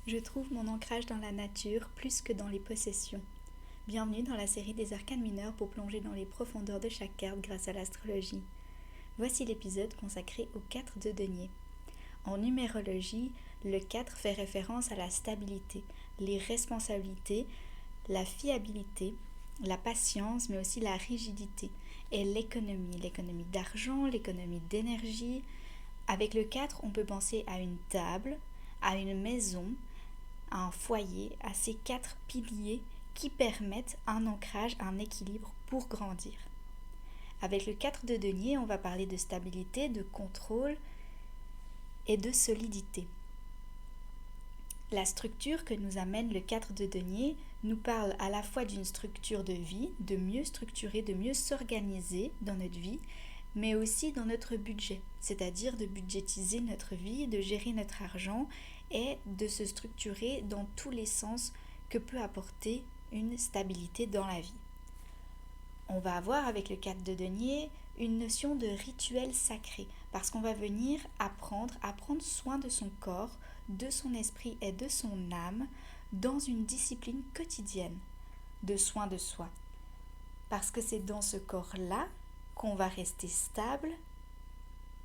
Je trouve mon ancrage dans la nature plus que dans les possessions. Bienvenue dans la série des arcanes mineurs pour plonger dans les profondeurs de chaque carte grâce à l'astrologie. Voici l'épisode consacré aux 4 de denier. En numérologie, le 4 fait référence à la stabilité, les responsabilités, la fiabilité, la patience, mais aussi la rigidité et l'économie d'argent, l'économie d'énergie. Avec le 4, on peut penser à une table, à une maison, à un foyer, à ces 4 piliers qui permettent un ancrage, un équilibre pour grandir. Avec le 4 de denier, on va parler de stabilité, de contrôle et de solidité. La structure que nous amène le 4 de denier nous parle à la fois d'une structure de vie, de mieux structurer, de mieux s'organiser dans notre vie, mais aussi dans notre budget, c'est-à-dire de budgétiser notre vie, de gérer notre argent et de se structurer dans tous les sens que peut apporter une stabilité dans la vie. On va avoir avec le 4 de denier une notion de rituel sacré, parce qu'on va venir apprendre à prendre soin de son corps, de son esprit et de son âme dans une discipline quotidienne de soin de soi. Parce que c'est dans ce corps-là qu'on va rester stable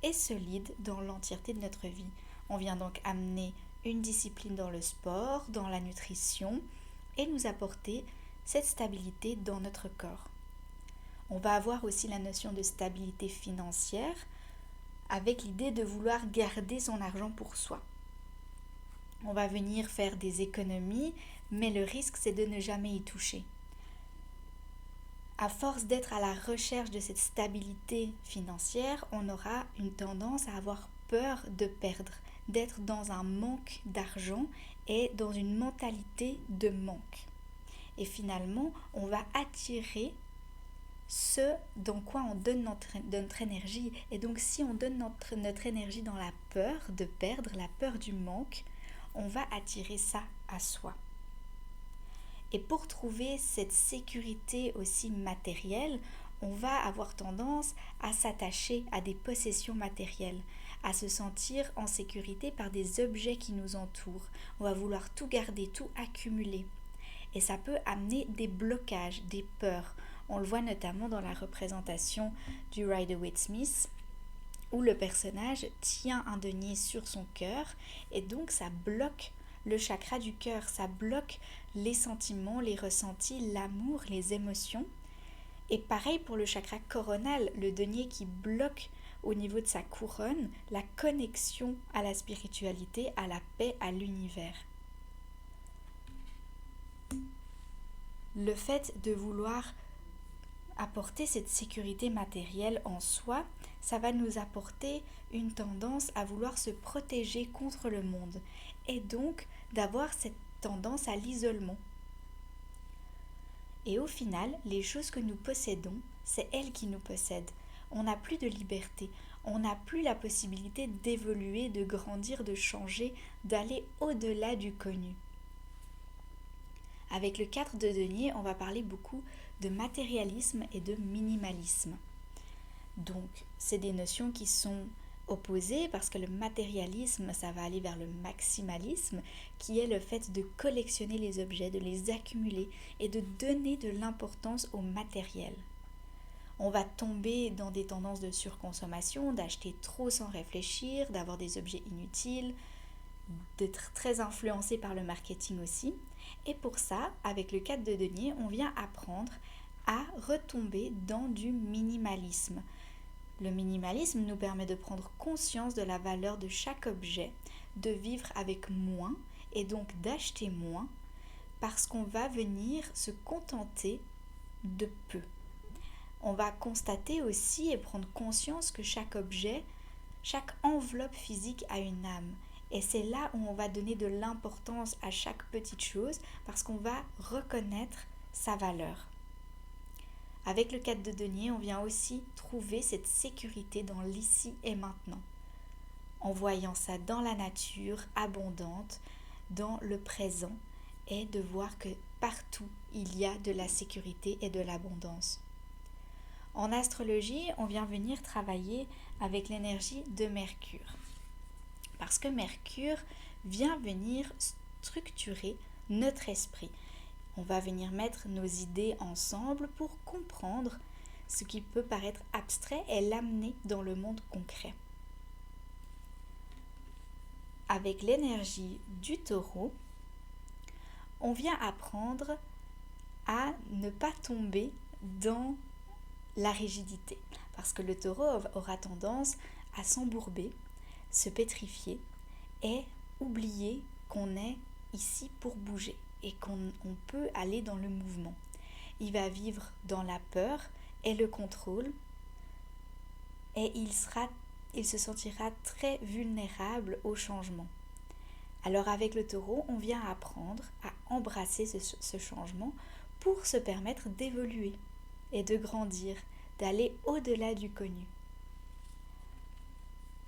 et solide dans l'entièreté de notre vie. On vient donc amener une discipline dans le sport, dans la nutrition et nous apporter cette stabilité dans notre corps. On va avoir aussi la notion de stabilité financière avec l'idée de vouloir garder son argent pour soi. On va venir faire des économies, mais le risque c'est de ne jamais y toucher. À force d'être à la recherche de cette stabilité financière, on aura une tendance à avoir peur de perdre, d'être dans un manque d'argent et dans une mentalité de manque. Et finalement, on va attirer ce dans quoi on donne notre énergie. Et donc si on donne notre énergie dans la peur de perdre, la peur du manque, on va attirer ça à soi. Et pour trouver cette sécurité aussi matérielle, on va avoir tendance à s'attacher à des possessions matérielles, à se sentir en sécurité par des objets qui nous entourent. On va vouloir tout garder, tout accumuler. Et ça peut amener des blocages, des peurs. On le voit notamment dans la représentation du Rider-Waite-Smith, où le personnage tient un denier sur son cœur et donc ça bloque le chakra du cœur, ça bloque les sentiments, les ressentis, l'amour, les émotions. Et pareil pour le chakra coronal, le denier qui bloque au niveau de sa couronne la connexion à la spiritualité, à la paix, à l'univers. Le fait de vouloir apporter cette sécurité matérielle en soi, ça va nous apporter une tendance à vouloir se protéger contre le monde et donc d'avoir cette tendance à l'isolement. Et au final, les choses que nous possédons, c'est elles qui nous possèdent. On n'a plus de liberté, on n'a plus la possibilité d'évoluer, de grandir, de changer, d'aller au-delà du connu. Avec le 4 de denier, on va parler beaucoup de matérialisme et de minimalisme. Donc, c'est des notions qui sont opposées parce que le matérialisme, ça va aller vers le maximalisme, qui est le fait de collectionner les objets, de les accumuler et de donner de l'importance au matériel. On va tomber dans des tendances de surconsommation, d'acheter trop sans réfléchir, d'avoir des objets inutiles, d'être très influencé par le marketing aussi. Et pour ça, avec le 4 de denier, on vient apprendre à retomber dans du minimalisme. Le minimalisme nous permet de prendre conscience de la valeur de chaque objet, de vivre avec moins et donc d'acheter moins parce qu'on va venir se contenter de peu. On va constater aussi et prendre conscience que chaque objet, chaque enveloppe physique a une âme. Et c'est là où on va donner de l'importance à chaque petite chose parce qu'on va reconnaître sa valeur. Avec le 4 de denier, on vient aussi trouver cette sécurité dans l'ici et maintenant, en voyant ça dans la nature abondante, dans le présent, et de voir que partout il y a de la sécurité et de l'abondance. En astrologie, on vient venir travailler avec l'énergie de Mercure. Parce que Mercure vient venir structurer notre esprit. On va venir mettre nos idées ensemble pour comprendre ce qui peut paraître abstrait et l'amener dans le monde concret. Avec l'énergie du taureau, on vient apprendre à ne pas tomber dans la rigidité. Parce que le taureau aura tendance à s'embourber, se pétrifier et oublier qu'on est ici pour bouger et qu'on peut aller dans le mouvement. Il va vivre dans la peur et le contrôle et il se sentira très vulnérable au changement. Alors avec le taureau, on vient apprendre à embrasser ce changement pour se permettre d'évoluer et de grandir, d'aller au-delà du connu.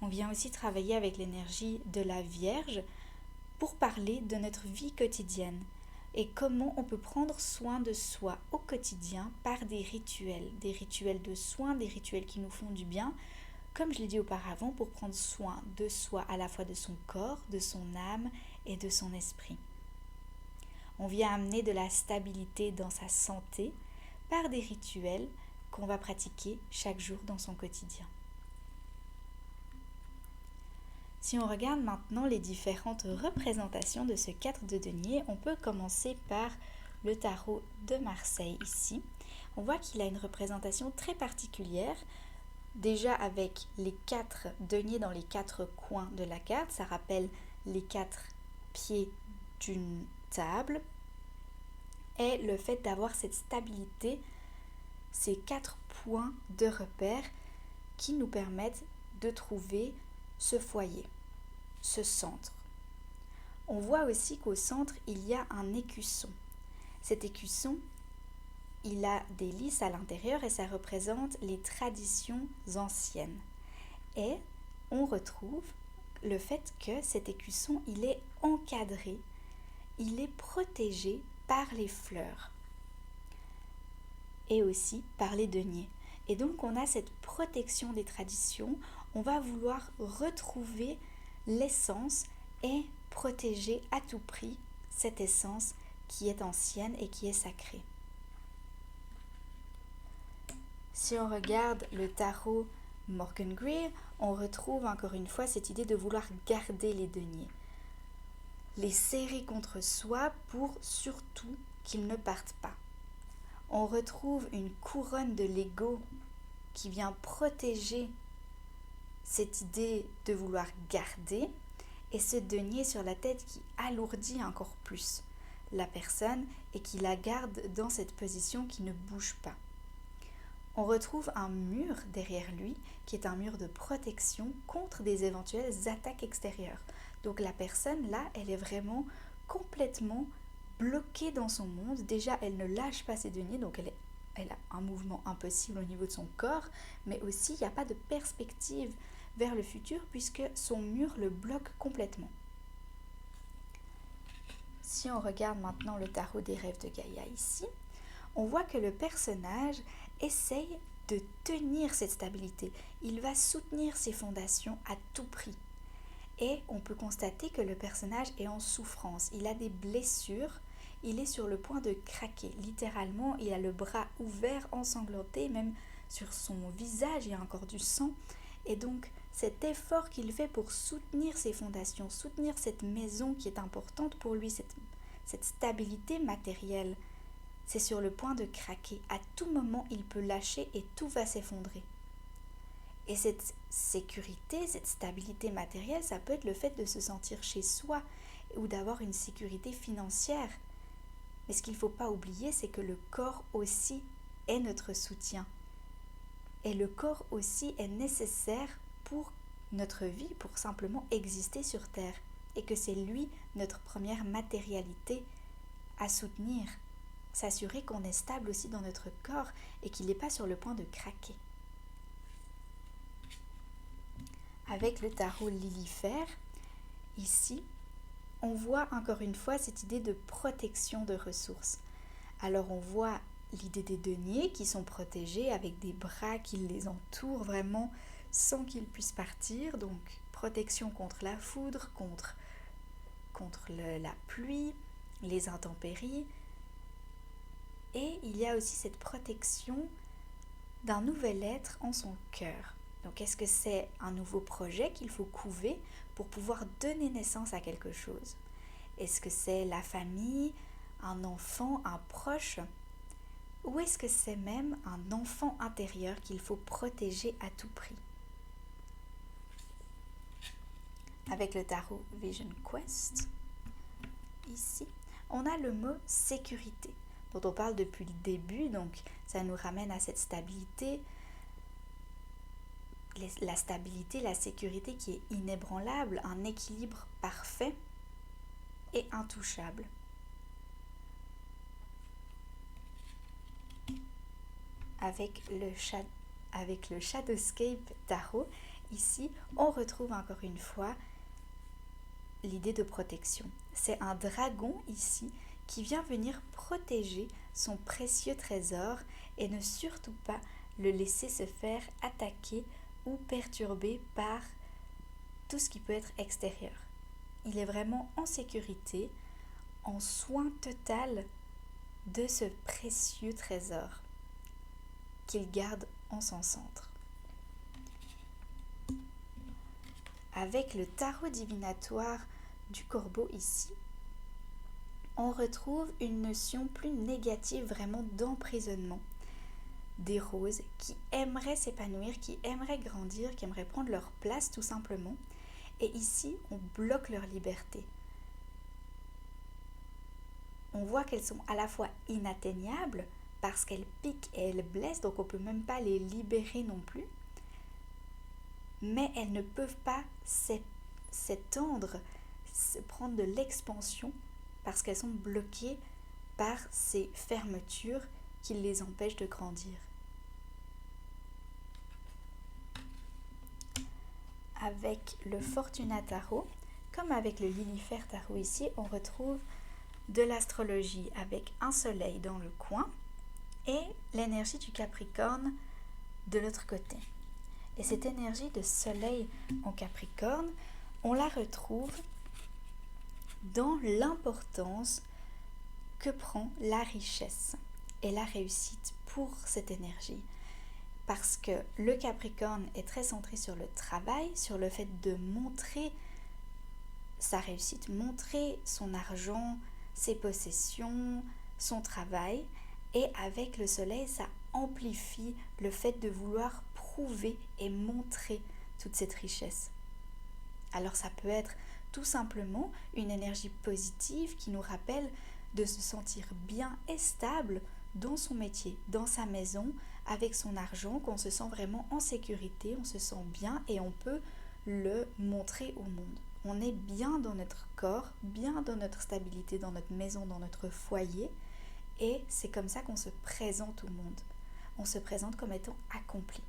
On vient aussi travailler avec l'énergie de la Vierge pour parler de notre vie quotidienne et comment on peut prendre soin de soi au quotidien par des rituels de soins, des rituels qui nous font du bien, comme je l'ai dit auparavant, pour prendre soin de soi à la fois de son corps, de son âme et de son esprit. On vient amener de la stabilité dans sa santé par des rituels qu'on va pratiquer chaque jour dans son quotidien. Si on regarde maintenant les différentes représentations de ce 4 de denier, on peut commencer par le tarot de Marseille ici. On voit qu'il a une représentation très particulière, déjà avec les 4 deniers dans les 4 coins de la carte. Ça rappelle les 4 pieds d'une table et le fait d'avoir cette stabilité, ces 4 points de repère qui nous permettent de trouver ce foyer, ce centre. On voit aussi qu'au centre, il y a un écusson. Cet écusson, il a des lys à l'intérieur et ça représente les traditions anciennes. Et on retrouve le fait que cet écusson, il est encadré, il est protégé par les fleurs et aussi par les deniers. Et donc on a cette protection des traditions, on va vouloir retrouver l'essence et protéger à tout prix cette essence qui est ancienne et qui est sacrée. Si on regarde le tarot Morgan Greer, on retrouve encore une fois cette idée de vouloir garder les deniers, les serrer contre soi pour surtout qu'ils ne partent pas. On retrouve une couronne de l'ego qui vient protéger cette idée de vouloir garder et ce denier sur la tête qui alourdit encore plus la personne et qui la garde dans cette position qui ne bouge pas. On retrouve un mur derrière lui qui est un mur de protection contre des éventuelles attaques extérieures. Donc la personne là, elle est vraiment complètement bloquée dans son monde. Déjà, elle ne lâche pas ses deniers, donc elle a un mouvement impossible au niveau de son corps, mais aussi il n'y a pas de perspective vers le futur puisque son mur le bloque complètement. Si on regarde maintenant le tarot des rêves de Gaïa ici, on voit que le personnage essaye de tenir cette stabilité. Il va soutenir ses fondations à tout prix. Et on peut constater que le personnage est en souffrance. Il a des blessures, il est sur le point de craquer. Littéralement, il a le bras ouvert, ensanglanté, même sur son visage, il y a encore du sang. Et donc, cet effort qu'il fait pour soutenir ses fondations, soutenir cette maison qui est importante pour lui, cette stabilité matérielle, c'est sur le point de craquer. À tout moment, il peut lâcher et tout va s'effondrer. Et cette sécurité, cette stabilité matérielle, ça peut être le fait de se sentir chez soi ou d'avoir une sécurité financière. Mais ce qu'il ne faut pas oublier, c'est que le corps aussi est notre soutien. Et le corps aussi est nécessaire pour notre vie, pour simplement exister sur Terre. Et que c'est lui, notre première matérialité à soutenir. S'assurer qu'on est stable aussi dans notre corps et qu'il n'est pas sur le point de craquer. Avec le tarot Lilifère, ici, on voit encore une fois cette idée de protection de ressources. Alors on voit l'idée des deniers qui sont protégés avec des bras qui les entourent vraiment sans qu'ils puissent partir. Donc protection contre la foudre, contre la pluie, les intempéries. Et il y a aussi cette protection d'un nouvel être en son cœur. Donc est-ce que c'est un nouveau projet qu'il faut couver pour pouvoir donner naissance à quelque chose? Est-ce que c'est la famille, un enfant, un proche? Ou est-ce que c'est même un enfant intérieur qu'il faut protéger à tout prix? Avec le tarot Vision Quest, ici, on a le mot sécurité, dont on parle depuis le début, donc ça nous ramène à cette stabilité, la stabilité, la sécurité qui est inébranlable, un équilibre parfait et intouchable. Avec le Shadowscape Tarot, ici, on retrouve encore une fois l'idée de protection. C'est un dragon ici qui vient venir protéger son précieux trésor et ne surtout pas le laisser se faire attaquer ou perturber par tout ce qui peut être extérieur. Il est vraiment en sécurité, en soin total de ce précieux trésor qu'il garde en son centre. Avec le tarot divinatoire du corbeau ici, on retrouve une notion plus négative vraiment d'emprisonnement des roses qui aimeraient s'épanouir, qui aimeraient grandir, qui aimeraient prendre leur place tout simplement. Et ici, on bloque leur liberté. On voit qu'elles sont à la fois inatteignables parce qu'elles piquent et elles blessent, donc on ne peut même pas les libérer non plus. Mais elles ne peuvent pas s'étendre, prendre de l'expansion parce qu'elles sont bloquées par ces fermetures qui les empêchent de grandir. Avec le Fortuna Tarot, comme avec le Lilifer Tarot ici, on retrouve de l'astrologie avec un soleil dans le coin et l'énergie du Capricorne de l'autre côté. Et cette énergie de soleil en Capricorne, on la retrouve dans l'importance que prend la richesse et la réussite pour cette énergie. Parce que le Capricorne est très centré sur le travail, sur le fait de montrer sa réussite, montrer son argent, ses possessions, son travail. Et avec le soleil, ça amplifie le fait de vouloir prouver et montrer toute cette richesse. Alors ça peut être tout simplement une énergie positive qui nous rappelle de se sentir bien et stable dans son métier, dans sa maison, avec son argent, qu'on se sent vraiment en sécurité, on se sent bien et on peut le montrer au monde. On est bien dans notre corps, bien dans notre stabilité, dans notre maison, dans notre foyer, et c'est comme ça qu'on se présente au monde. On se présente comme étant accompli.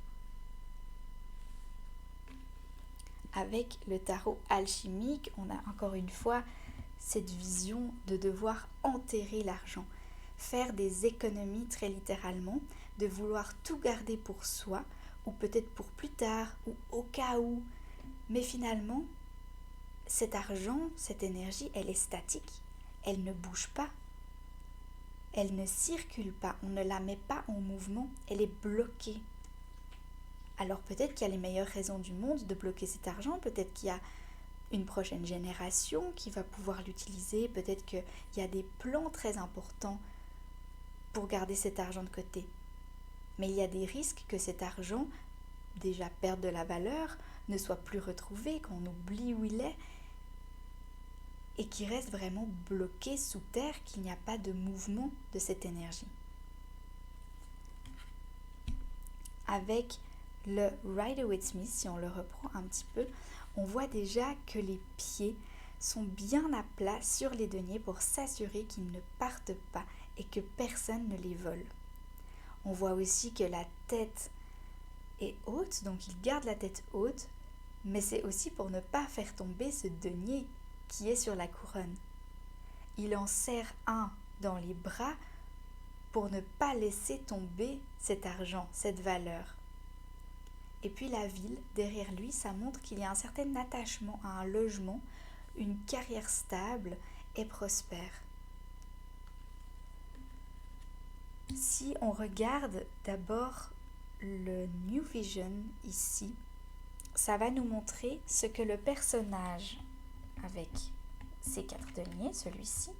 Avec le tarot alchimique, on a encore une fois cette vision de devoir enterrer l'argent, faire des économies très littéralement, de vouloir tout garder pour soi, ou peut-être pour plus tard, ou au cas où. Mais finalement, cet argent, cette énergie, elle est statique, elle ne bouge pas, elle ne circule pas, on ne la met pas en mouvement, elle est bloquée. Alors peut-être qu'il y a les meilleures raisons du monde de bloquer cet argent, peut-être qu'il y a une prochaine génération qui va pouvoir l'utiliser, peut-être qu'il y a des plans très importants pour garder cet argent de côté. Mais il y a des risques que cet argent déjà perde de la valeur, ne soit plus retrouvé, qu'on oublie où il est et qu'il reste vraiment bloqué sous terre, qu'il n'y a pas de mouvement de cette énergie. Avec le Rider-Waite-Smith, si on le reprend un petit peu, on voit déjà que les pieds sont bien à plat sur les deniers pour s'assurer qu'ils ne partent pas et que personne ne les vole. On voit aussi que la tête est haute, donc il garde la tête haute, mais c'est aussi pour ne pas faire tomber ce denier qui est sur la couronne. Il en serre un dans les bras pour ne pas laisser tomber cet argent, cette valeur. Et puis la ville, derrière lui, ça montre qu'il y a un certain attachement à un logement, une carrière stable et prospère. Si on regarde d'abord le New Vision ici, ça va nous montrer ce que le personnage avec ces 4 deniers, celui-ci,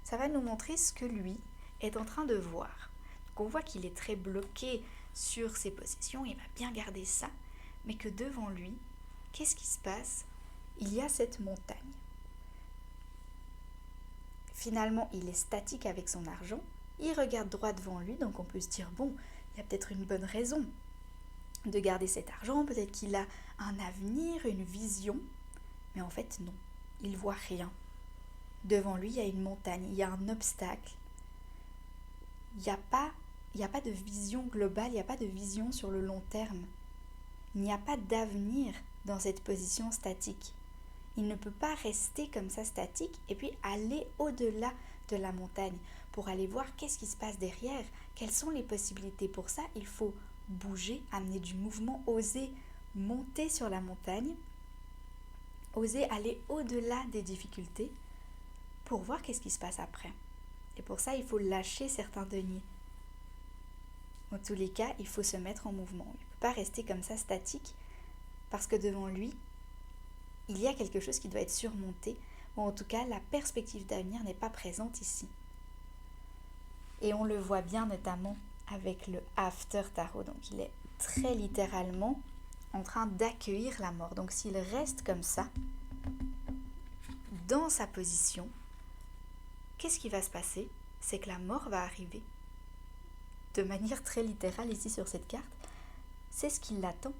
ça va nous montrer ce que lui est en train de voir. Donc on voit qu'il est très bloqué sur ses possessions, il va bien garder ça, mais que devant lui, qu'est-ce qui se passe? Il y a cette montagne. Finalement, il est statique avec son argent, il regarde droit devant lui, donc on peut se dire, bon, il y a peut-être une bonne raison de garder cet argent, peut-être qu'il a un avenir, une vision, mais en fait non, il voit rien. Devant lui, il y a une montagne, il y a un obstacle, il n'y a pas de vision globale, il n'y a pas de vision sur le long terme, il n'y a pas d'avenir dans cette position statique. Il ne peut pas rester comme ça statique et puis aller au-delà de la montagne pour aller voir qu'est-ce qui se passe derrière, quelles sont les possibilités. Pour ça, il faut bouger, amener du mouvement, oser monter sur la montagne, oser aller au-delà des difficultés pour voir qu'est-ce qui se passe après. Et pour ça, il faut lâcher certains deniers. En tous les cas, il faut se mettre en mouvement. Il ne peut pas rester comme ça statique parce que devant lui, il y a quelque chose qui doit être surmonté, ou en tout cas, la perspective d'avenir n'est pas présente ici. Et on le voit bien notamment avec le After Tarot. Donc il est très littéralement en train d'accueillir la mort. Donc s'il reste comme ça, dans sa position, qu'est-ce qui va se passer? C'est que la mort va arriver. De manière très littérale ici sur cette carte, c'est ce qui l'attend.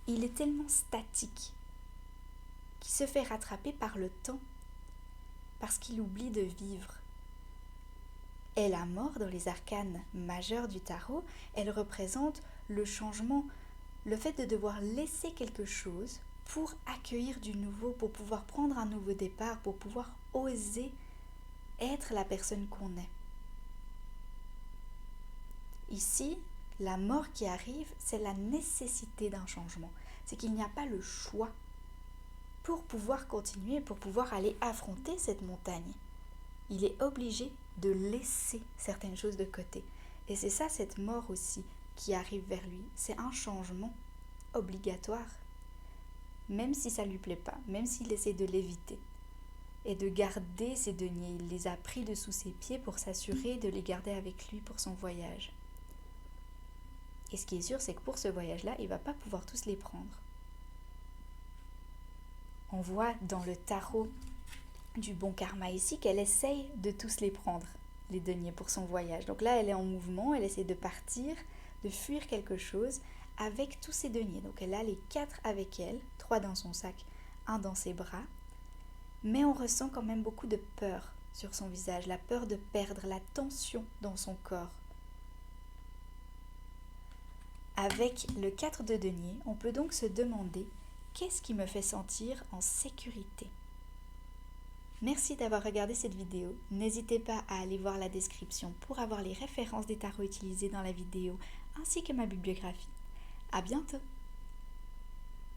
Il est tellement statique qu'il se fait rattraper par le temps parce qu'il oublie de vivre. Et la mort, dans les arcanes majeures du tarot, elle représente le changement, le fait de devoir laisser quelque chose pour accueillir du nouveau, pour pouvoir prendre un nouveau départ, pour pouvoir oser être la personne qu'on est. Ici, la mort qui arrive, c'est la nécessité d'un changement. C'est qu'il n'y a pas le choix pour pouvoir continuer, pour pouvoir aller affronter cette montagne. Il est obligé de laisser certaines choses de côté. Et c'est ça, cette mort aussi, qui arrive vers lui. C'est un changement obligatoire. Même si ça ne lui plaît pas, même s'il essaie de l'éviter. Et de garder ses deniers. Il les a pris de sous ses pieds pour s'assurer de les garder avec lui pour son voyage. Et ce qui est sûr, c'est que pour ce voyage-là, il ne va pas pouvoir tous les prendre. On voit dans le tarot du bon karma ici qu'elle essaye de tous les prendre, les deniers, pour son voyage. Donc là, elle est en mouvement, elle essaie de partir, de fuir quelque chose avec tous ses deniers. Donc elle a les 4 avec elle, 3 dans son sac, 1 dans ses bras. Mais on ressent quand même beaucoup de peur sur son visage, la peur de perdre, la tension dans son corps. Avec le 4 de denier, on peut donc se demander qu'est-ce qui me fait sentir en sécurité? Merci d'avoir regardé cette vidéo. N'hésitez pas à aller voir la description pour avoir les références des tarots utilisés dans la vidéo ainsi que ma bibliographie. À bientôt!